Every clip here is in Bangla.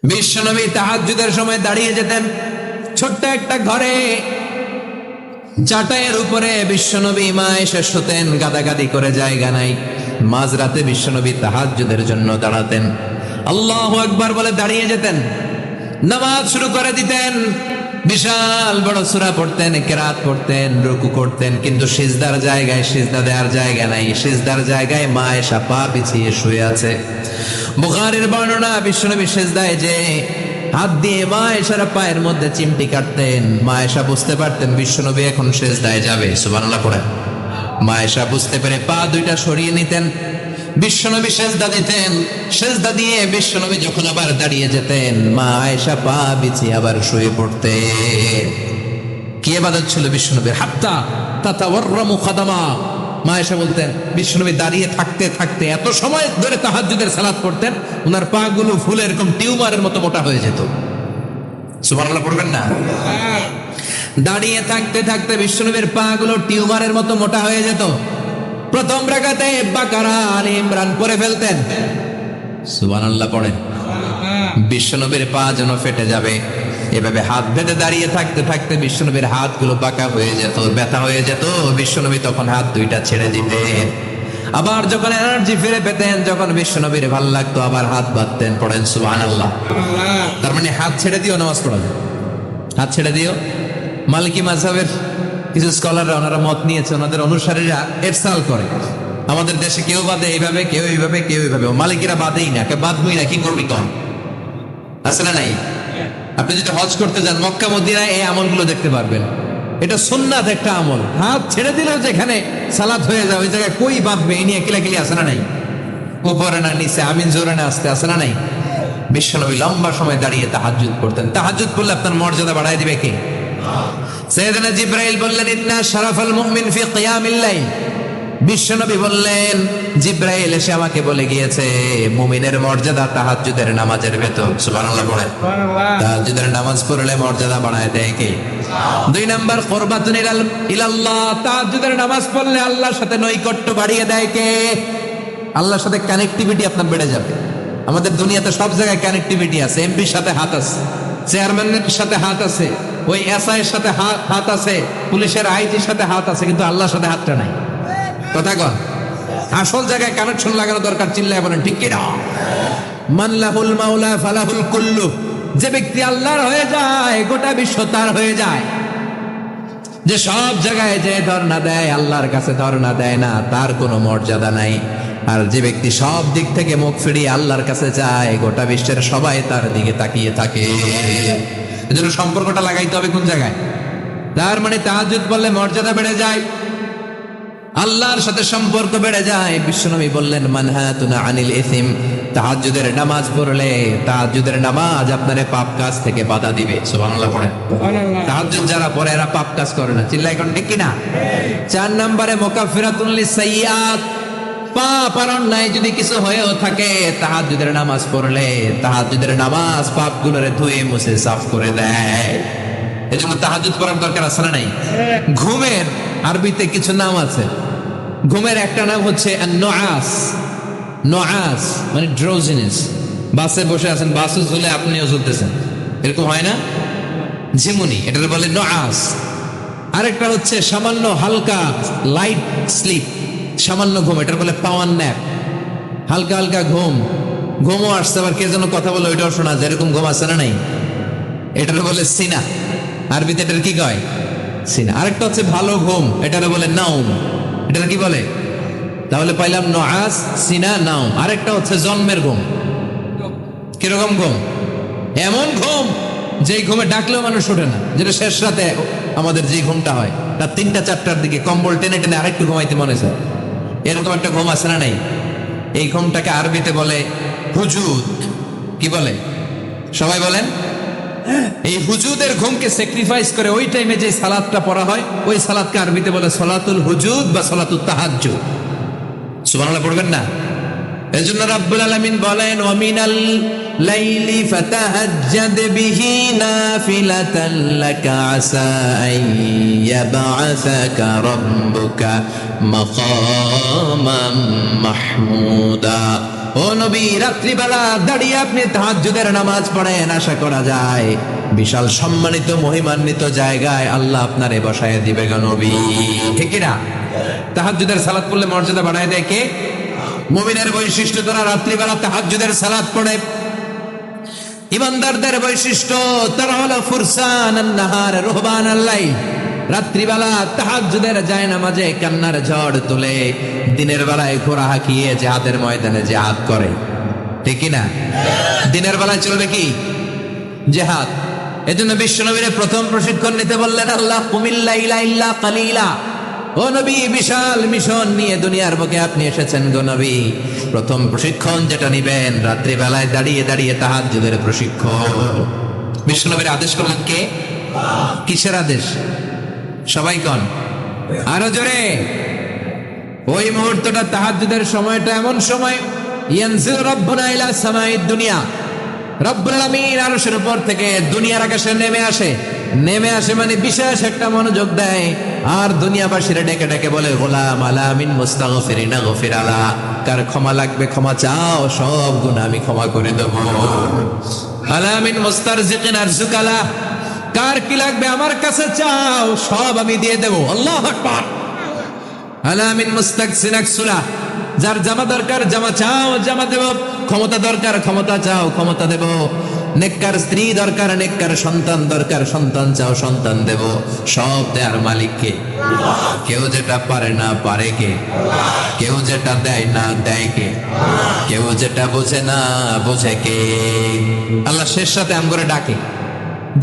বিশ্বনবী তাহাজ্জুদের সময় দাঁড়িয়ে যেতেন ছোট্ট একটা ঘরে, চাটাইয়ের উপরে বিশ্বনবী মা এসে শুতেন, গাদাগাদি করে জায়গা নাই। মাঝরাতে বিশ্বনবী তাহাজ্জুদের জন্য দাঁড়াতেন, আল্লাহু আকবার বলে দাঁড়িয়ে যেতেন, নামাজ শুরু করে দিতেন। বিশাল বড় সূরা পড়তেন, কিরাত পড়তেন, রুকু করতেন, কিন্তু সিজদার জায়গায় সিজদা দেওয়ার জায়গা নাই। সিজদার জায়গায় মা এসা পা বিছিয়ে শুয়ে আছে। বুখারীর বর্ণনা, বিশ্বনবী সিজদায় যে হাত দিয়ে মা এসার পায়ের মধ্যে চিমটি কাটতেন, মা এসা বুঝতে পারতেন বিশ্বনবী এখন সিজদায় যাবে। সুবহানাল্লাহ পড়ে মা এসা বুঝতে পেরে পা দুইটা সরিয়ে নিতেন, বিশ্বনবী সিজদা দিতেন। সিজদা দিয়ে বিশ্বনবী যখন আবার দাঁড়িয়ে যেতেন, মা আয়েশা পা বিছিয়ে আবার শুয়ে পড়তেন। কি ইবাদত ছিল বিশ্বনবীর! হাত্তা তাতাওয়াররামু খাদামা। মা আয়েশা বলতেন বিশ্বনবী দাঁড়িয়ে থাকতে থাকতে এত সময় ধরে তাহাজ্জুদের সালাত পড়তেন, ওনার পা গুলো ফুলে এরকম টিউমারের মতো মোটা হয়ে যেত। সুবহানাল্লাহ পড়বেন না? দাঁড়িয়ে থাকতে থাকতে বিশ্বনবীর পা গুলো টিউমারের মতো মোটা হয়ে যেত। প্রথম রাকাতে বাকারা আলে ইমরান পড়ে ফেলতেন। সুবহানাল্লাহ পড়েন। বিশ্বনবীর পা যেন ফেটে যাবে, এভাবে হাত বেঁধে দাঁড়িয়ে থাকতে থাকতে বিশ্বনবীর হাতগুলো বাঁকা হয়ে যেত, ব্যথা হয়ে যেত। বিশ্বনবী তখন হাত দুইটা ছেড়ে দিতেন। আবার যখন এনার্জি ফিরে পেতেন, যখন বিশ্বনবীর ভালো লাগতো আবার হাত বাঁধতেন। পড়েন সুবহানাল্লাহ। তার মানে হাত ছেড়ে দিও নামাজ পড়াবে, হাত ছেড়ে দিও। মালিকি মাযহাবের কিছু স্কলাররা ওনারা মত নিয়েছে, ওনাদের অনুসারীরা এরসাল করে। আমাদের দেশে কেউ বাদে এইভাবে, কেউ এইভাবে, কেউ এইভাবে। মালিকিরা বাদেই না, কেউ বাদবই না, কি করবি কম আছে না নাই? আপনি যদি হজ করতে যান মক্কা মদিনায় এই আমলগুলো দেখতে পারবেন। এটা সুন্নাত একটা আমল। হাত ছেড়ে দিলেও যেখানে সালাত হয়ে যায় ওই জায়গায় কই বাঁধবে এই নিয়ে কিলাকিলি আছে না নাই? উপরে না নিচে, আমিন জোরে না আসতে আছে না নাই? বিশ্বনবী লম্বা সময় দাঁড়িয়ে তাহাজ্জুদ করতেন। তাহাজ্জুদ করলে আপনার মর্যাদা বাড়ায় দিবে কে? সাইয়েদনা জিবরাইল বললেন ইন্না শারাফাল মুমিন ফি কিয়ামিল লাইল। বিশ্বনবী বললেন জিবরাইল এসে আমাকে বলে গিয়েছে মুমিনের মর্যাদা তাহাজ্জুদের নামাজের ভেতর। সুবহানাল্লাহ পড়েন। তাহাজ্জুদের নামাজ পড়লে মর্যাদা বাড়ায় দেয় কে? দুই নাম্বার কুরবাতুন ইলাল্লাহ। তাহাজ্জুদের নামাজ পড়লে আল্লাহর সাথে নৈকট্য বাড়িয়ে দেয় কে? আল্লাহর সাথে কানেক্টিভিটি আপনার বেড়ে যাবে। আমাদের দুনিয়াতে সব জায়গায় কানেক্টিভিটি আছে। এমপির সাথে হাত আছে, চেয়ারম্যানের সাথে হাত আছে, ওই এসআই এর সাথে হাত আছে, পুলিশের আইজির সাথে হাত আছে, কিন্তু আল্লাহর সাথে হাতটা নাই। কথা কন, আসল জায়গায় কানেকশন লাগানো দরকার। চিল্লায় বলেন ঠিক কিনা? মান লাহুল মাওলা ফালাহুল কুল্লু। যে ব্যক্তি আল্লাহর হয়ে যায় গোটা বিশ্ব তার হয়ে যায়। যে সব জায়গায় যে ধর্ণা দেয় আল্লাহর কাছে ধর্ণা দেয় না, তার কোনো মর্যাদা নাই। আর যে ব্যক্তি সব দিক থেকে মুখ ফিরিয়ে আল্লাহর কাছে যায়, গোটা বিশ্বের সবাই তার দিকে তাকিয়ে থাকে। এজন্য সম্পর্কটা লাগাইতে হবে কোন জায়গায়? তার মানে তাহাজ্জুদ পড়লে মর্যাদা বেড়ে যায়, আল্লাহর সাথে সম্পর্ক বেড়ে যায়। বিশ্বনবী বললেন মানহাতুনা আনিল ইসম। তাহাজ্জুদের নামাজ পড়লে তাহাজ্জুদের নামাজ আপনারে পাপ কাজ থেকে বাধা দিবে। সুবহানাল্লাহ পড়েন। তাহাজ্জুদ যারা পড়ে এরা পাপ কাজ করে না। চিল্লাই কোন ঠিক কিনা? 4 নম্বরে মুকাফফিরাতুন লিসাইয়্যাত। পাপ আর অন্যায় যদি কিছু হয়েও থাকে, তাহাজ্জুদের নামাজ পড়লে তাহাজ্জুদের নামাজ পাপগুলোরে ধুয়ে মুছে সাফ করে দেয়। এজন্য তাহাজ্জুদ পড়ার দরকার আছে না নাই? ঘুমের আরবিতে কিছু নাম আছে। ঘুমের একটা নাম হচ্ছে নুআস। নুআস মানে ড্রোজিনেস। বাসে বসে আছেন, বাসে ঝুলে আপনিও ঝুলতেছেন, এরকম হয় না? ঝিমুনি, এটা বলে নুআস। আরেকটা হচ্ছে সামান্য হালকা লাইট স্লিপ, সামান্য ঘুম, এটা বলে পাওয়ার ন্যাপ। হালকা হালকা ঘুম, ঘুমও আসছে, আবার কে যেন কথা বলে ওইটাও শোনা যায়, এরকম ঘুম আছে না নাই? এটার বলে সিনা। আরবিতে এটার কি কয়? সিনা। আরেকটা হচ্ছে ভালো ঘুম, এটার বলে নাউম। এটার কি বলে? তাহলে পাইলাম নুআস, সিনা, নাউম। আরেকটা হচ্ছে জন্মের ঘুম। কিরকম ঘুম? এমন ঘুম যে ঘুমে ডাকলেও মানুষ ওঠে না, যেটা শেষ রাতে আমাদের যে ঘুমটা হয় রাত 3টা-4টার দিকে কম্বল টেনে টেনে আরেকটু ঘুমাইতে মনে চায়, এরকম একটা ঘুম আছে না নাই? এই ঘুমটাকে আরবিতে বলে হুজুদ। কি বলে? সবাই বলেন। এই হুজুদের ঘুমকে স্যাক্রিফাইস করে ওই টাইমে যে সালাতটা পড়া হয়, ওই সালাতকে আরবিতে বলে সালাতুল হুজুদ বা সালাতুত তাহাজ্জুদ। সুবহানাল্লাহ পড়বেন না? এজন্য রাব্বুল আলামিন বলেন ওয়া মিনাল লাইলি ফাতাহাজ্জাদ বিহি নাফিলাতান লাকা আসা আন ইয়াবআসাকা রাব্বুকা মাকামান মাহমুদা। ও নবী, রাত্রিবেলা দাঁড়িয়ে আপনি তাহাজ্জুদের নামাজ পড়েন, আশা করা যায় বিশাল সম্মানিত মহিমান্বিত জায়গায় আল্লাহ আপনারে বসায় দিবে গো নবী। ঠিক কি না? তাহাজ্জুদের সালাত পড়লে মর্যাদা বাড়ায় দেয় কে? মুমিনের বৈশিষ্ট্য, তারা রাত্রিবেলা তাহাজ্জুদের সালাত পড়ে। ইমানদারদের বৈশিষ্ট্য, তারা হলো ফুরসানান নাহার রুহবানাল লাইল। রাত্রিবেলা তাহাজ্জুদের জায়নামাজে কান্নার ঝড় তুলে দিনের বেলায় ঘোড়া হাঁকিয়ে জিহাদের ময়দানে জিহাদ করে। ঠিক কি না? দিনের বেলায় চলবে কি? জিহাদ। এজন্য বিশ্বনবীর প্রথম প্রশিক্ষণ নিতে বললেন আল্লাহ, কুমিল লাইলা ইল্লা কালিলা। ও নবী, বিশাল মিশন নিয়ে দুনিয়ার বুকে আপনি এসেছেন গো নবী। প্রথম প্রশিক্ষণ যেটা নিবেন, রাত্রিবেলায় দাঁড়িয়ে দাঁড়িয়ে তাহাজ্জুদের প্রশিক্ষণ। বিশ্বনবীর আদেশ করলেন কে? কিসের আদেশ? সবাই কোন? আরো জোরে। ওই মুহূর্তটা তাহাজ্জুদের সময়টা এমন সময়, ইয়ানজিলু রাব্বুনা ইলা সামাইদ দুনিয়া, রব্বুল আলামিন আরশের উপর থেকে দুনিয়ার আকাশে নেমে আসে। নেমে আসে মানে বিশেষ একটা মনোযোগ দেয়, আর দুনিয়াবাসীরা ডেকে ডেকে বলে, গোলাম আলা মিন মুস্তাগফিরিনা গফির আলা। কার ক্ষমা লাগবে ক্ষমা চাও, সব গুনাহ আমি ক্ষমা করে দেব। আলা মিন মুস্তারজিকিন আরজুকালা। কার কি লাগবে আমার কাছে চাও, সব আমি দিয়ে দেব। আল্লাহু আকবার। আলা মিন মুস্তাকসিন আকসুলা। যার জামা দরকার জামা চাও, জামা দেব। ক্ষমতা দরকার ক্ষমতা চাও, ক্ষমতা দেব। নেককার স্ত্রী দরকার, নেককার সন্তান দরকার, সন্তান চাও, সন্তান দেব। সব দেয়ার মালিক কে? কেউ যেটা পারে না পারে কে? কেউ যেটা দেয় না দেয় কে? কেউ যেটা বোঝে না বোঝে কে? আল্লাহ শেষ সাথে আম করে ডাকে,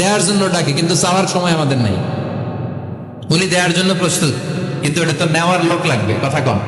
দেওয়ার জন্য ডাকে, কিন্তু চাওয়ার সময় আমাদের নাই। উনি দেওয়ার জন্য প্রস্তুত, কিন্তু এটা তো নেওয়ার লোক লাগবে। কথা কম।